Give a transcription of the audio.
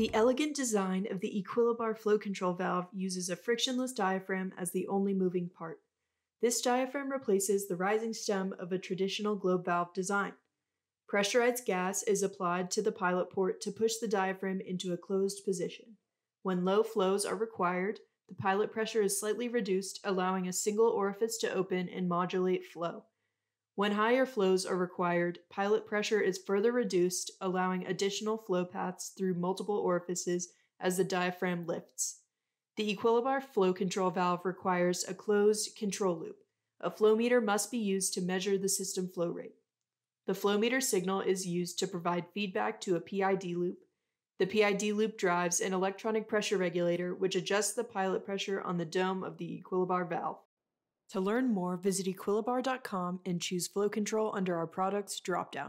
The elegant design of the Equilibar flow control valve uses a frictionless diaphragm as the only moving part. This diaphragm replaces the rising stem of a traditional globe valve design. Pressurized gas is applied to the pilot port to push the diaphragm into a closed position. When low flows are required, the pilot pressure is slightly reduced, allowing a single orifice to open and modulate flow. When higher flows are required, pilot pressure is further reduced, allowing additional flow paths through multiple orifices as the diaphragm lifts. The Equilibar flow control valve requires a closed control loop. A flow meter must be used to measure the system flow rate. The flow meter signal is used to provide feedback to a PID loop. The PID loop drives an electronic pressure regulator which adjusts the pilot pressure on the dome of the Equilibar valve. To learn more, visit equilibar.com and choose Flow Control under our Products dropdown.